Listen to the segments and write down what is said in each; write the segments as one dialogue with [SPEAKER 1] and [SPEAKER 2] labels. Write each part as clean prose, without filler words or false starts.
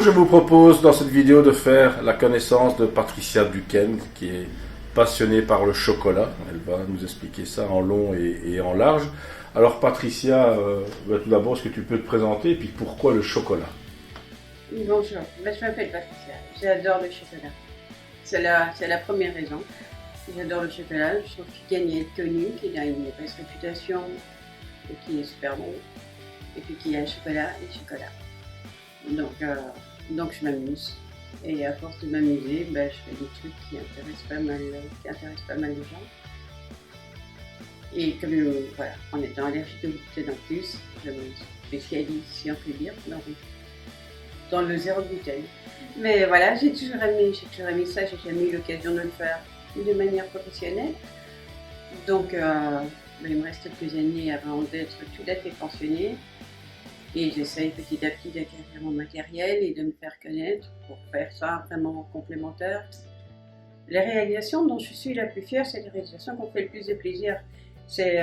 [SPEAKER 1] je vous propose dans cette vidéo de faire la connaissance de Patricia Duquesne, qui est passionnée par le chocolat. Elle va nous expliquer ça en long et en large. Alors Patricia, tout d'abord, est-ce que tu peux te présenter et puis pourquoi le chocolat?
[SPEAKER 2] Bonjour, je m'appelle Patricia, j'adore le chocolat. C'est la première raison. J'adore le chocolat, je trouve qu'il gagne à être connu, qu'il a une belle réputation et qu'il est super bon. Et puis qu'il y a chocolat et chocolat. Donc je m'amuse. Et à force de m'amuser, je fais des trucs qui intéressent pas mal de gens. Et comme en étant allergique au gluten en plus, je me spécialise, si on peut dire, dans le zéro gluten. Mais voilà, j'ai toujours aimé ça, j'ai jamais eu l'occasion de le faire de manière professionnelle. Donc il me reste quelques années avant d'être tout à fait pensionnée. Et j'essaye petit à petit d'acquérir mon matériel et de me faire connaître pour faire ça vraiment complémentaire. Les réalisations dont je suis la plus fière, c'est les réalisations qui ont fait le plus de plaisir. C'est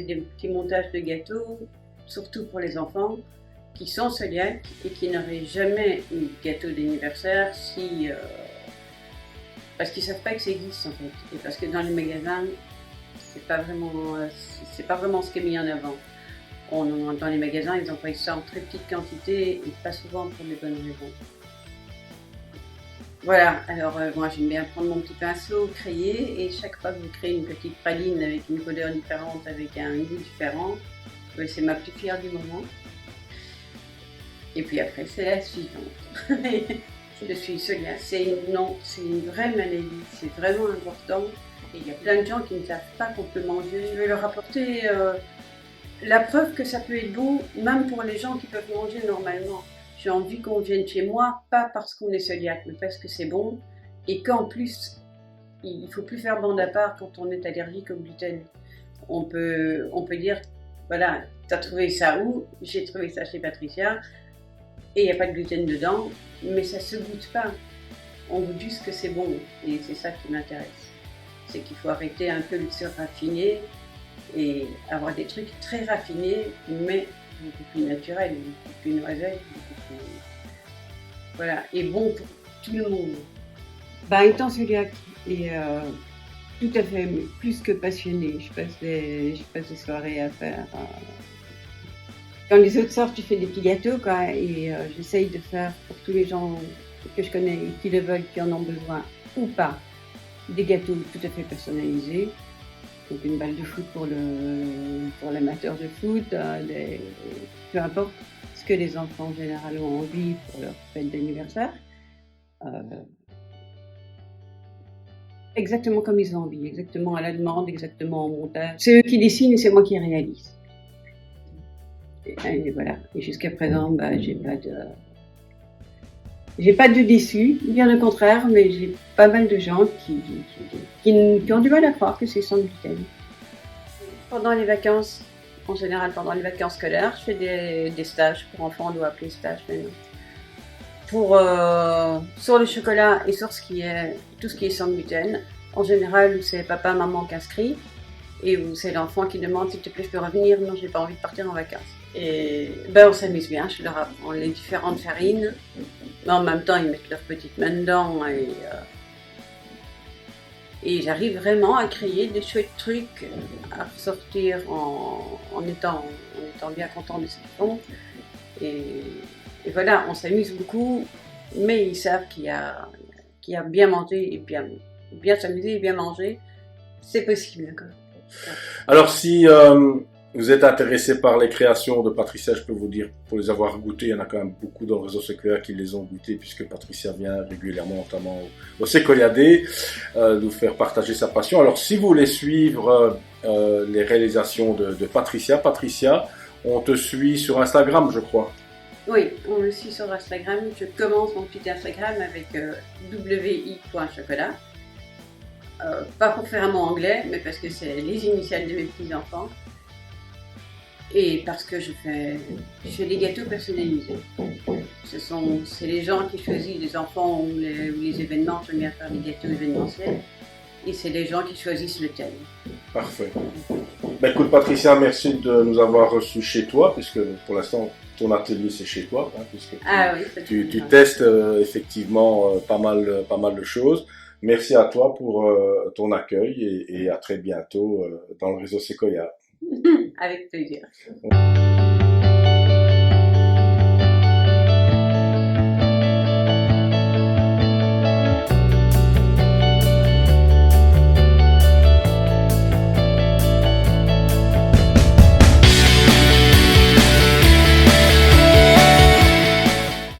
[SPEAKER 2] des petits montages de gâteaux, surtout pour les enfants qui sont cœliaques et qui n'auraient jamais eu de gâteau d'anniversaire parce qu'ils ne savent pas que ça existe en fait. Et parce que dans les magasins, c'est pas vraiment ce qui est mis en avant. Dans les magasins, ils envoient ça en très petite quantité et pas souvent pour les bonnes raisons. Voilà, alors moi j'aime bien prendre mon petit pinceau, créer, et chaque fois que vous créez une petite praline avec une couleur différente, avec un goût différent, c'est ma plus fière du moment. Et puis après, c'est la suivante. Je suis cœliaque, c'est une vraie maladie, c'est vraiment important. Et il y a plein de gens qui ne savent pas qu'on peut manger. Je vais leur apporter la preuve que ça peut être bon, même pour les gens qui peuvent manger normalement. J'ai envie qu'on vienne chez moi, pas parce qu'on est cœliaque, mais parce que c'est bon. Et qu'en plus, il ne faut plus faire bande à part quand on est allergique au gluten. On peut dire, voilà, t'as trouvé ça où? J'ai trouvé ça chez Patricia. Et il n'y a pas de gluten dedans, mais ça ne se goûte pas. On goûte juste que c'est bon. Et c'est ça qui m'intéresse. C'est qu'il faut arrêter un peu de se raffiner et avoir des trucs très raffinés, mais beaucoup plus naturels, beaucoup plus noisettes, voilà, et bon pour tout le monde. Étant cœliaque et tout à fait plus que passionnée, je passe des soirées à faire. Quand les autres sortent, je fais des petits gâteaux, et j'essaye de faire pour tous les gens que je connais, qui le veulent, qui en ont besoin ou pas, des gâteaux tout à fait personnalisés. Donc une balle de foot pour l'amateur de foot, peu importe ce que les enfants en général ont envie pour leur fête d'anniversaire. Exactement comme ils ont envie, exactement à la demande, exactement en montage. C'est eux qui dessinent et c'est moi qui réalise. Et voilà. Et jusqu'à présent, j'ai pas de déçus, bien au contraire, mais j'ai pas mal de gens qui ont du mal à croire que c'est sans gluten. Pendant les vacances, en général pendant les vacances scolaires, je fais des stages pour enfants, on doit appeler stage maintenant. Sur le chocolat et sur tout ce qui est sans gluten, en général, c'est papa, maman qui inscrit, et où c'est l'enfant qui demande s'il te plaît, je peux revenir, non, j'ai pas envie de partir en vacances. Et on s'amuse bien, je leur apprends les différentes farines, mais en même temps ils mettent leurs petites mains dedans et j'arrive vraiment à créer des chouettes trucs, à ressortir en étant bien content de ce qu'ils font. Et voilà, on s'amuse beaucoup, mais ils savent qu'il y a bien manger et bien s'amuser et bien manger, c'est possible.
[SPEAKER 1] Alors si vous êtes intéressé par les créations de Patricia, je peux vous dire, pour les avoir goûtées, il y en a quand même beaucoup dans le réseau Séquoia qui les ont goûtées, puisque Patricia vient régulièrement, notamment au Séquoiadé, nous faire partager sa passion. Alors si vous voulez suivre les réalisations de Patricia, on te suit sur Instagram, je crois.
[SPEAKER 2] Oui, on me suit sur Instagram. Je commence mon petit Instagram avec wi.chocolat. Pas pour faire un mot anglais, mais parce que c'est les initiales de mes petits-enfants. Et parce que je fais des gâteaux personnalisés. C'est les gens qui choisissent, les enfants ou les événements, j'aime bien faire des gâteaux événementiels. Et c'est les gens qui choisissent le thème.
[SPEAKER 1] Parfait. Écoute Patricia, merci de nous avoir reçus chez toi, puisque pour l'instant ton atelier c'est chez toi, hein, puisque tu
[SPEAKER 2] oui,
[SPEAKER 1] testes effectivement pas mal de choses. Merci à toi pour ton accueil et à très bientôt dans le réseau Sequoia.
[SPEAKER 2] avec plaisir.